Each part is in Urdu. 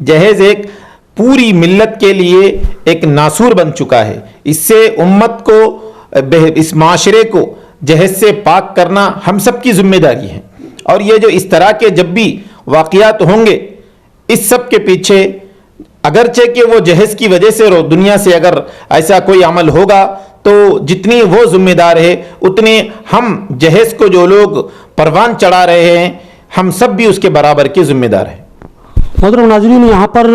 جہیز ایک پوری ملت کے لیے ایک ناسور بن چکا ہے. اس سے امت کو, اس معاشرے کو جہیز سے پاک کرنا ہم سب کی ذمہ داری ہے. اور یہ جو اس طرح کے جب بھی واقعات ہوں گے, اس سب کے پیچھے اگرچہ کہ وہ جہیز کی وجہ سے دنیا سے اگر ایسا کوئی عمل ہوگا تو جتنی وہ ذمہ دار ہے اتنے ہم جہیز کو جو لوگ پروان چڑھا رہے ہیں ہم سب بھی اس کے برابر کے ذمہ دار ہیں. محترم ناظرین, یہاں پر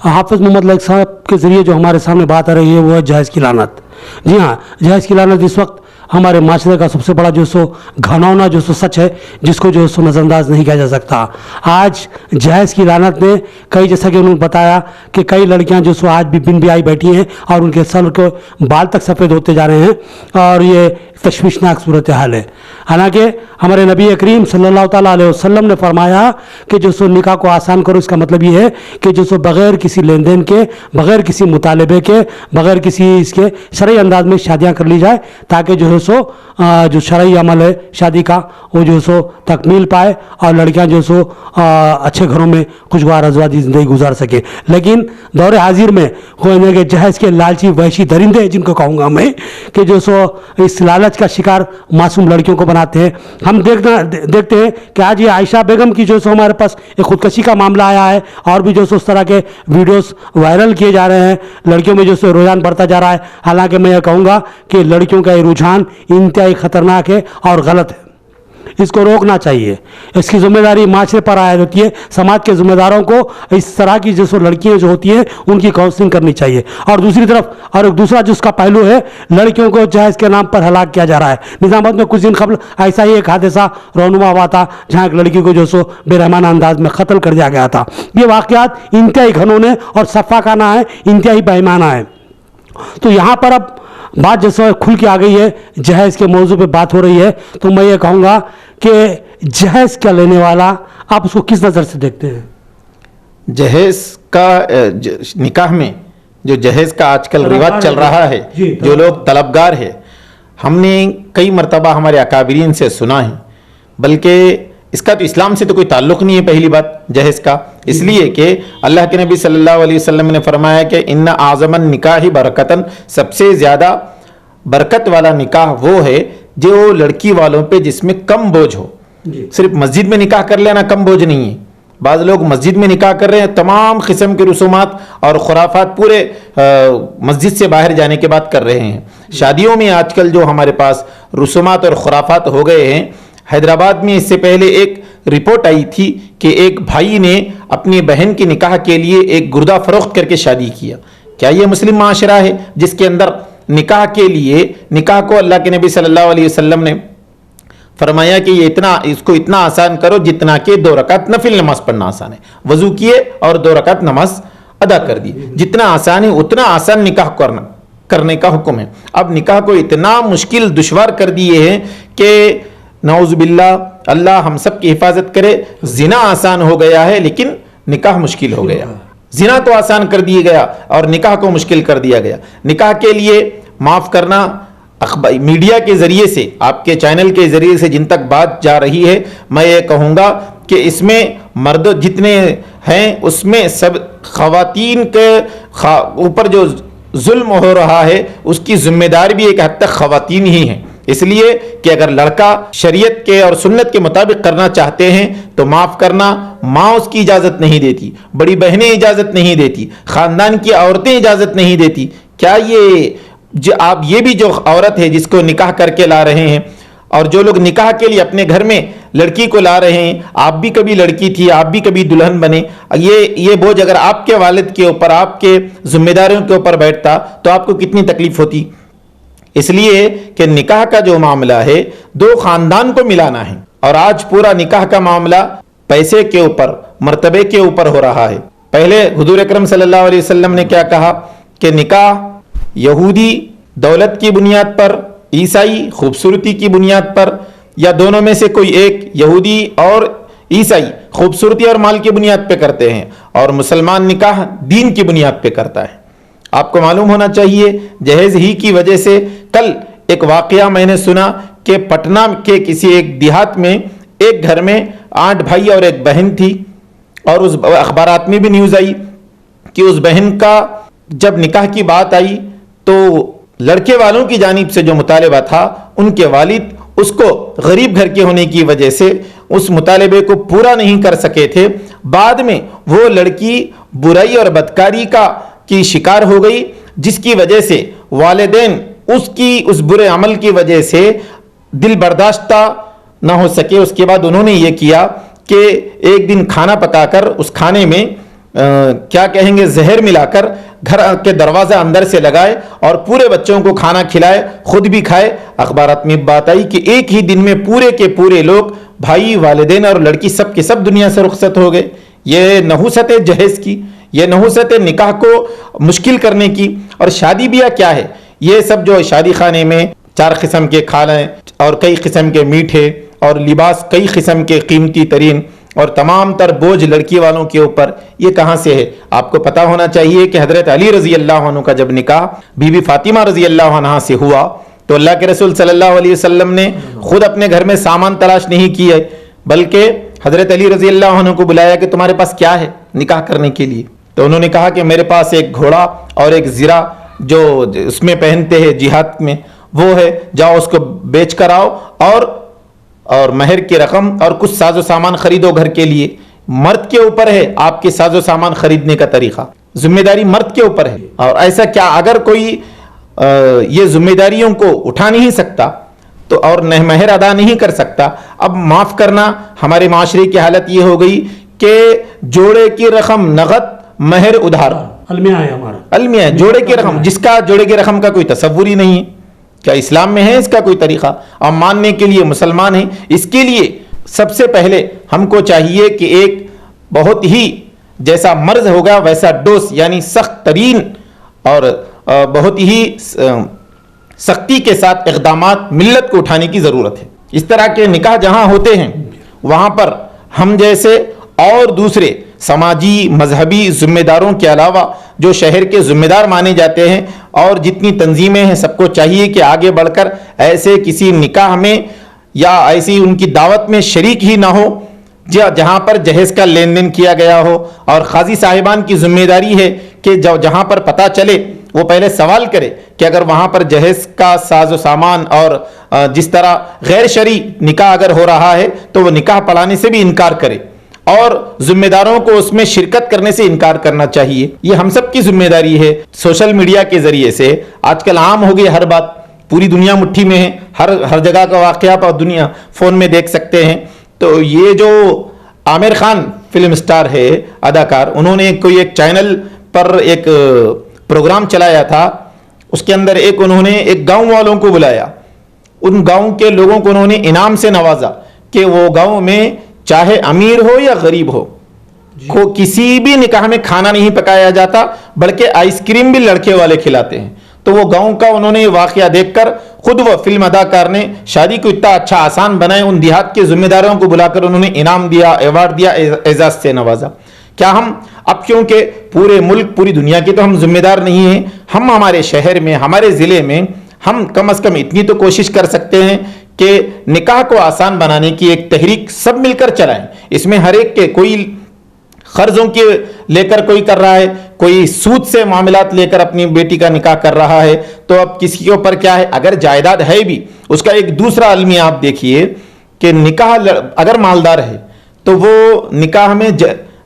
حافظ محمد لائق صاحب کے ذریعے جو ہمارے سامنے بات آ رہی ہے وہ ہے جہیز کی لعنت. جی ہاں, جہیز کی لعنت اس وقت ہمارے معاشرے کا سب سے بڑا جو سو گھناؤنا جو سو سچ ہے جس کو جو سو نظر انداز نہیں کیا جا سکتا. آج جہیز کی لعنت نے کئی, جیسا کہ انہوں نے بتایا کہ کئی لڑکیاں جو سو آج بھی بن بیائی بیٹھی ہیں اور ان کے سر کے بال تک سفید ہوتے جا رہے ہیں اور یہ تشویشناک صورتحال ہے. حالانکہ ہمارے نبی کریم صلی اللہ تعالیٰ علیہ وسلم نے فرمایا کہ جو سو نکاح کو آسان کرو. اس کا مطلب یہ ہے کہ جو سو بغیر کسی لین دین کے, بغیر کسی مطالبے کے, بغیر کسی اس کے شرعی انداز میں شادیاں کر لی جائے تاکہ جو ہے سو جو شرعی عمل ہے شادی کا وہ جو سو تکمیل پائے اور لڑکیاں جو سو اچھے گھروں میں خوشگوار ازواجی زندگی گزار سکے. لیکن دور حاضر میں کوئی کہ جہیز کے لالچی وحشی درندے ہیں جن کو کہوں گا میں کہ جو سو اس لالچ کا شکار معصوم لڑکیوں کو بناتے ہیں. ہم دیکھتے ہیں کہ آج یہ عائشہ بیگم کی جو سو ہمارے پاس ایک خودکشی کا معاملہ آیا ہے اور بھی جو سو اس طرح کے ویڈیوز وائرل کیے جا رہے ہیں. لڑکیوں میں جو سو رجحان بڑھتا جا رہا ہے. حالانکہ میں یہ کہوں گا کہ لڑکیوں کا یہ رجحان انتہائی خطرناک ہے اور غلط ہے. اس کو روکنا چاہیے. اس کی ذمہ داری معاشرے پر عائد ہوتی ہے. سماج کے ذمہ داروں کو اس طرح کی جو لڑکیاں جو ہوتی ہیں ان کی کاؤنسلنگ کرنی چاہیے. اور دوسری طرف اور ایک دوسرا جس کا پہلو ہے, لڑکیوں کو جہیز کے نام پر ہلاک کیا جا رہا ہے. نظام آباد میں کچھ دن قبل ایسا ہی ایک حادثہ رونما ہوا تھا جہاں ایک لڑکی کو جو سو بے رحمانہ انداز میں قتل کر دیا گیا تھا. یہ واقعات انتہائی گھنونے اور صفاقانہ ہے, انتہائی بے ایمانہ ہے. تو یہاں پر اب بات جیسے کھل کے آ گئی ہے, جہیز کے موضوع پہ بات ہو رہی ہے, تو میں یہ کہوں گا کہ جہیز کا لینے والا آپ اس کو کس نظر سے دیکھتے ہیں؟ جہیز کا نکاح میں جو جہیز کا آج کل رواج چل رہا ہے, جو لوگ طلبگار ہے, ہم نے کئی مرتبہ ہمارے اکابرین سے سنا ہے. بلکہ اس کا تو اسلام سے تو کوئی تعلق نہیں ہے پہلی بات جہیز کا, اس لیے کہ اللہ کے نبی صلی اللہ علیہ وسلم نے فرمایا کہ ان اعظم النکاح برکتن, سب سے زیادہ برکت والا نکاح وہ ہے جو لڑکی والوں پہ جس میں کم بوجھ ہو. صرف مسجد میں نکاح کر لینا کم بوجھ نہیں ہے. بعض لوگ مسجد میں نکاح کر رہے ہیں, تمام قسم کے رسومات اور خرافات پورے مسجد سے باہر جانے کے بعد کر رہے ہیں. شادیوں میں آج کل جو ہمارے پاس رسومات اور خرافات ہو گئے ہیں, حیدرآباد میں اس سے پہلے ایک رپورٹ آئی تھی کہ ایک بھائی نے اپنی بہن کے نکاح کے لیے ایک گردہ فروخت کر کے شادی کیا. کیا یہ مسلم معاشرہ ہے جس کے اندر نکاح کے لیے, نکاح کو اللہ کے نبی صلی اللہ علیہ وسلم نے فرمایا کہ یہ اس کو اتنا آسان کرو جتنا کہ 2 رکعت نفل نماز پڑھنا آسان ہے. وضو کیے اور 2 رکعت نماز ادا کر دی. جتنا آسان ہے اتنا آسان نکاح کرنے کا حکم ہے. اب نکاح کو اتنا مشکل دشوار کر دیے ہیں کہ نعوذ باللہ, اللہ ہم سب کی حفاظت کرے. زنا آسان ہو گیا ہے لیکن نکاح مشکل ہو گیا. زنا تو آسان کر دیا گیا اور نکاح کو مشکل کر دیا گیا. نکاح کے لیے معاف کرنا, میڈیا کے ذریعے سے, آپ کے چینل کے ذریعے سے جن تک بات جا رہی ہے, میں یہ کہوں گا کہ اس میں مرد جتنے ہیں اس میں سب خواتین کے اوپر جو ظلم ہو رہا ہے اس کی ذمہ دار بھی ایک حد تک خواتین ہی ہیں. اس لیے کہ اگر لڑکا شریعت کے اور سنت کے مطابق کرنا چاہتے ہیں تو معاف کرنا, ماں اس کی اجازت نہیں دیتی, بڑی بہنیں اجازت نہیں دیتی, خاندان کی عورتیں اجازت نہیں دیتی. کیا آپ یہ بھی جو عورت ہے جس کو نکاح کر کے لا رہے ہیں, اور جو لوگ نکاح کے لیے اپنے گھر میں لڑکی کو لا رہے ہیں, آپ بھی کبھی لڑکی تھی, آپ بھی کبھی دلہن بنے, یہ بوجھ اگر آپ کے والد کے اوپر, آپ کے ذمہ داریوں کے اوپر بیٹھتا تو آپ کو کتنی تکلیف ہوتی. اس لیے کہ نکاح کا جو معاملہ ہے 2 خاندان کو ملانا ہے, اور آج پورا نکاح کا معاملہ پیسے کے اوپر, مرتبے کے اوپر ہو رہا ہے. پہلے حضور اکرم صلی اللہ علیہ وسلم نے کیا کہا کہ نکاح یہودی دولت کی بنیاد پر, عیسائی خوبصورتی کی بنیاد پر, یا دونوں میں سے کوئی ایک, یہودی اور عیسائی خوبصورتی اور مال کی بنیاد پہ کرتے ہیں, اور مسلمان نکاح دین کی بنیاد پہ کرتا ہے. آپ کو معلوم ہونا چاہیے جہیز ہی کی وجہ سے, کل ایک واقعہ میں نے سنا کہ پٹنہ کے کسی ایک دیہات میں ایک گھر میں 8 بھائی اور ایک بہن تھی. اور اس اخبارات میں بھی نیوز آئی کہ اس بہن کا جب نکاح کی بات آئی تو لڑکے والوں کی جانب سے جو مطالبہ تھا ان کے والد اس کو غریب گھر کے ہونے کی وجہ سے اس مطالبے کو پورا نہیں کر سکے تھے. بعد میں وہ لڑکی برائی اور بدکاری کی شکار ہو گئی, جس کی وجہ سے والدین اس برے عمل کی وجہ سے دل برداشتہ نہ ہو سکے. اس کے بعد انہوں نے یہ کیا کہ ایک دن کھانا پکا کر اس کھانے میں کیا کہیں گے زہر ملا کر گھر کے دروازہ اندر سے لگائے اور پورے بچوں کو کھانا کھلائے, خود بھی کھائے. اخبارات میں بات آئی کہ ایک ہی دن میں پورے کے پورے لوگ, بھائی, والدین اور لڑکی سب کے سب دنیا سے رخصت ہو گئے. یہ نحوست ہے جہیز کی, یہ نحوست ہے نکاح کو مشکل کرنے کی. اور شادی بیاہ کیا ہے, یہ سب جو شادی خانے میں 4 قسم کے کھانے اور کئی قسم کے میٹھے اور لباس کئی قسم کے قیمتی ترین اور تمام تر بوجھ لڑکی والوں کے اوپر, یہ کہاں سے ہے؟ آپ کو پتا ہونا چاہیے کہ حضرت علی رضی اللہ عنہ کا جب نکاح بی بی فاطمہ رضی اللہ عنہ سے ہوا تو اللہ کے رسول صلی اللہ علیہ وسلم نے خود اپنے گھر میں سامان تلاش نہیں کیے, بلکہ حضرت علی رضی اللہ عنہ کو بلایا کہ تمہارے پاس کیا ہے نکاح کرنے کے لیے. تو انہوں نے کہا کہ میرے پاس ایک گھوڑا اور ایک زرہ جو اس میں پہنتے ہیں جہاد میں وہ ہے, جاؤ اس کو بیچ کر آؤ اور مہر کی رقم اور کچھ ساز و سامان خریدو گھر کے لیے. مرد کے اوپر ہے آپ کے ساز و سامان خریدنے کا طریقہ, ذمہ داری مرد کے اوپر ہے. اور ایسا کیا اگر کوئی یہ ذمہ داریوں کو اٹھا نہیں سکتا تو اور مہر ادا نہیں کر سکتا, اب معاف کرنا ہمارے معاشرے کی حالت یہ ہو گئی کہ جوڑے کی رقم نقد, مہر ادھار. المیہ ہے ہمارا, المیہ ہے جوڑے کی رقم, جس کا جوڑے کی رقم کا کوئی تصور ہی نہیں ہے. کیا اسلام میں ہے اس کا کوئی طریقہ؟ اور ماننے کے لیے مسلمان ہیں. اس کے لیے سب سے پہلے ہم کو چاہیے کہ ایک بہت ہی جیسا مرض ہوگا ویسا ڈوز یعنی سخت ترین اور بہت ہی سختی کے ساتھ اقدامات ملت کو اٹھانے کی ضرورت ہے. اس طرح کے نکاح جہاں ہوتے ہیں وہاں پر ہم جیسے اور دوسرے سماجی مذہبی ذمہ داروں کے علاوہ جو شہر کے ذمہ دار مانے جاتے ہیں اور جتنی تنظیمیں ہیں سب کو چاہیے کہ آگے بڑھ کر ایسے کسی نکاح میں یا ایسی ان کی دعوت میں شریک ہی نہ ہو جہاں پر جہیز کا لین دین کیا گیا ہو. اور قاضی صاحبان کی ذمہ داری ہے کہ جہاں پر پتہ چلے وہ پہلے سوال کرے کہ اگر وہاں پر جہیز کا ساز و سامان اور جس طرح غیر شرعی نکاح اگر ہو رہا ہے تو وہ نکاح پڑھانے سے بھی انکار کرے اور ذمہ داروں کو اس میں شرکت کرنے سے انکار کرنا چاہیے. یہ ہم سب کی ذمہ داری ہے. سوشل میڈیا کے ذریعے سے آج کل عام ہو گئی ہر بات, پوری دنیا مٹھی میں ہے, ہر جگہ کا واقعہ اور دنیا فون میں دیکھ سکتے ہیں. تو یہ جو عامر خان فلم سٹار ہے اداکار, انہوں نے کوئی ایک چینل پر ایک پروگرام چلایا تھا, اس کے اندر انہوں نے ایک گاؤں والوں کو بلایا, ان گاؤں کے لوگوں کو انہوں نے انعام سے نوازا کہ وہ گاؤں میں چاہے امیر ہو یا غریب ہو کو کسی بھی نکاح میں کھانا نہیں پکایا جاتا بلکہ آئس کریم بھی لڑکے والے کھلاتے ہیں. تو وہ گاؤں کا انہوں نے واقعہ دیکھ کر خود وہ فلم اداکار نے شادی کو اتنا اچھا آسان بنائے, ان دیہات کے ذمہ داروں کو بلا کر انہوں نے انعام دیا, ایوارڈ دیا, اعزاز سے نوازا. کیا ہم اب کیونکہ پورے ملک پوری دنیا کے تو ہم ذمہ دار نہیں ہیں, ہم ہمارے شہر میں ہمارے ضلع میں ہم کم از کم اتنی تو کوشش کر سکتے ہیں کہ نکاح کو آسان بنانے کی ایک تحریک سب مل کر چلائیں. اس میں ہر ایک کے کوئی قرضوں کے لے کر کوئی کر رہا ہے, کوئی سود سے معاملات لے کر اپنی بیٹی کا نکاح کر رہا ہے. تو اب کسی کے اوپر کیا ہے, اگر جائیداد ہے بھی اس کا ایک دوسرا المیہ آپ دیکھیے کہ نکاح اگر مالدار ہے تو وہ نکاح میں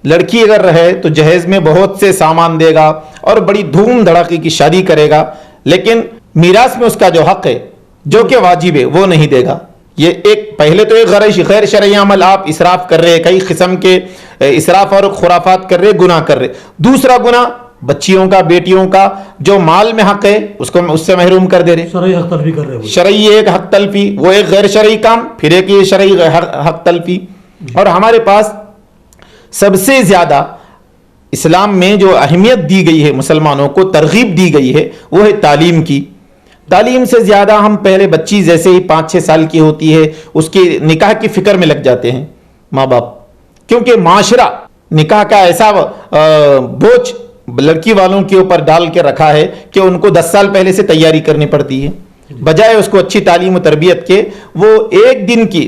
لڑکی اگر رہے تو جہیز میں بہت سے سامان دے گا اور بڑی دھوم دھڑاکے کی شادی کرے گا, لیکن میراث میں اس کا جو حق ہے جو کہ واجب ہے وہ نہیں دے گا. یہ ایک پہلے تو ایک غیر شرعی عمل آپ اسراف کر رہے, کئی قسم کے اسراف اور خرافات کر رہے, گناہ کر رہے. دوسرا گناہ بچیوں کا, بیٹیوں کا جو مال میں حق ہے اس کو اس سے محروم کر دے رہے, شرعی حق تلفی کر رہے. شرعی ایک حق تلفی, وہ ایک غیر شرعی کام, پھر ایک یہ شرعی حق تلفی. اور ہمارے پاس سب سے زیادہ اسلام میں جو اہمیت دی گئی ہے, مسلمانوں کو ترغیب دی گئی ہے, وہ ہے تعلیم کی. تعلیم سے زیادہ ہم پہلے بچی جیسے ہی 5-6 سال کی ہوتی ہے اس کی نکاح کی فکر میں لگ جاتے ہیں ماں باپ, کیونکہ معاشرہ نکاح کا ایسا بوجھ لڑکی والوں کے اوپر ڈال کے رکھا ہے کہ ان کو 10 سال پہلے سے تیاری کرنی پڑتی ہے, بجائے اس کو اچھی تعلیم و تربیت کے وہ ایک دن کی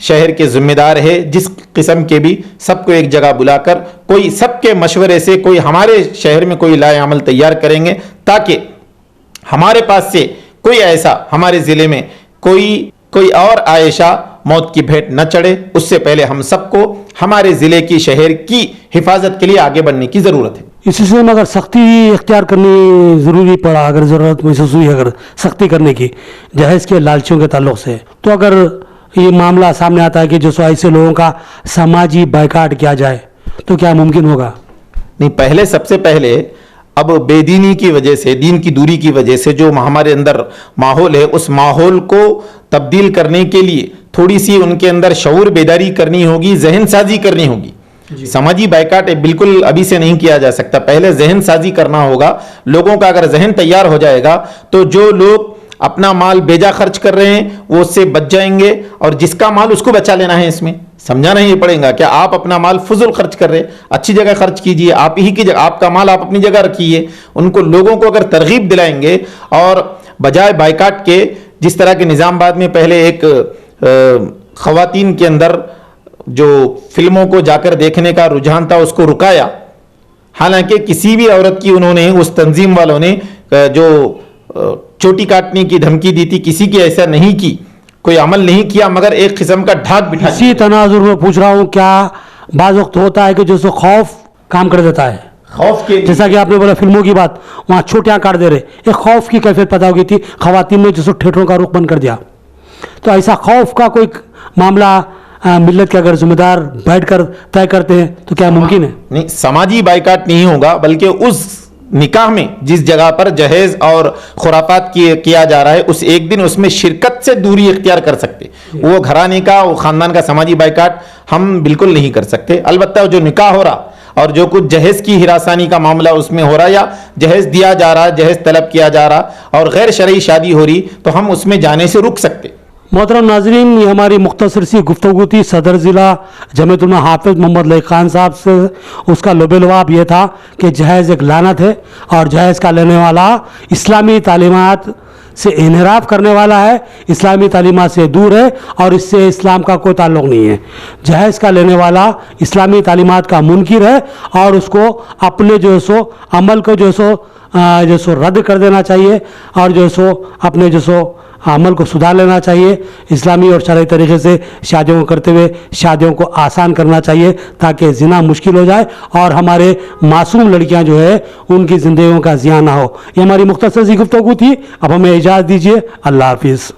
شہر کے ذمہ دار ہے، جس قسم کے بھی سب کو ایک جگہ بلا کر کوئی سب کے مشورے سے کوئی ہمارے شہر میں کوئی لائحہ عمل تیار کریں گے، تاکہ ہمارے پاس سے کوئی ایسا ہمارے ضلع میں کوئی اور عائشہ موت کی بھیٹ نہ چڑھے۔ اس سے پہلے ہم سب کو ہمارے ضلع کی شہر کی حفاظت کے لیے آگے بڑھنے کی ضرورت ہے۔ اس سلسلے میں اگر سختی اختیار کرنی ضروری پڑا، اگر ضرورت محسوس ہوئی اگر سختی کرنے کی جہیز کے لالچوں کے تعلق سے، تو اگر یہ معاملہ سامنے آتا ہے کہ جو سو ایسے لوگوں کا سماجی بائیکاٹ کیا جائے تو کیا ممکن ہوگا؟ نہیں، سب سے پہلے اب بے دینی کی وجہ سے، دین کی دوری کی وجہ سے جو ہمارے اندر ماحول ہے، اس ماحول کو تبدیل کرنے کے لیے تھوڑی سی ان کے اندر شعور بیداری کرنی ہوگی، ذہن سازی کرنی ہوگی۔ سماجی بائیکاٹ بالکل ابھی سے نہیں کیا جا سکتا، پہلے ذہن سازی کرنا ہوگا۔ لوگوں کا اگر ذہن تیار ہو جائے گا تو جو لوگ اپنا مال بیجا خرچ کر رہے ہیں وہ اس سے بچ جائیں گے، اور جس کا مال اس کو بچا لینا ہے۔ اس میں سمجھانا ہی پڑے گا کہ آپ اپنا مال فضول خرچ کر رہے، اچھی جگہ خرچ کیجئے، آپ ہی کی جگہ، آپ کا مال آپ اپنی جگہ رکھیے۔ ان کو، لوگوں کو اگر ترغیب دلائیں گے، اور بجائے بائیکاٹ کے جس طرح کے نظام آباد میں پہلے ایک خواتین کے اندر جو فلموں کو جا کر دیکھنے کا رجحان تھا، اس کو رکایا، حالانکہ کسی بھی عورت کی انہوں نے، اس تنظیم والوں نے جو چوٹی کاٹنے کی دھمکی دی تھی، کسی کی ایسا نہیں کی، کوئی عمل نہیں کیا، مگر ایک قسم کا ڈھاک بٹھا اسی تناظر میں پوچھ رہا ہوں، کیا بعض وقت ہوتا ہے کہ جو سو خوف کام کر دیتا ہے؟ خوف کے جیسا کہ آپ نے بولا فلموں کی بات، وہاں چھوٹیاں کاٹ دے رہے، ایک خوف کی کیفیت پیدا ہو گئی تھی، خواتین نے جسو تھیٹروں کا رخ بند کر دیا۔ تو ایسا خوف کا کوئی معاملہ ملت کے اگر ذمہ دار بیٹھ کر طے کرتے ہیں تو کیا ممکن ہے؟ نہیں، سماجی بائیکاٹ نہیں ہوگا، بلکہ اس نکاح میں جس جگہ پر جہیز اور خرافات کیا جا رہا ہے، اس ایک دن اس میں شرکت سے دوری اختیار کر سکتے۔ وہ گھرانے کا، وہ خاندان کا سماجی بائیکاٹ ہم بالکل نہیں کر سکتے۔ البتہ جو نکاح ہو رہا اور جو کچھ جہیز کی ہراسانی کا معاملہ اس میں ہو رہا، یا جہیز دیا جا رہا، جہیز طلب کیا جا رہا، اور غیر شرعی شادی ہو رہی، تو ہم اس میں جانے سے رک سکتے۔ محترم ناظرین، یہ ہماری مختصر سی گفتگو تھی صدر ضلع جمعیت علماء حافظ محمد لئی خان صاحب سے۔ اس کا لب لباب یہ تھا کہ جہیز ایک لعنت ہے، اور جہیز کا لینے والا اسلامی تعلیمات سے انحراف کرنے والا ہے، اسلامی تعلیمات سے دور ہے، اور اس سے اسلام کا کوئی تعلق نہیں ہے۔ جہیز کا لینے والا اسلامی تعلیمات کا منکر ہے، اور اس کو اپنے جو سو عمل کو جو سو رد کر دینا چاہیے، اور جو سو اپنے جو سو عمل کو سدھار لینا چاہیے۔ اسلامی اور شرعی طریقے سے شادیوں کو کرتے ہوئے شادیوں کو آسان کرنا چاہیے، تاکہ زنا مشکل ہو جائے اور ہمارے معصوم لڑکیاں جو ہے ان کی زندگیوں کا زیاں نہ ہو۔ یہ ہماری مختصر سی گفتگو تھی، اب ہمیں اجازت دیجیے، اللہ حافظ۔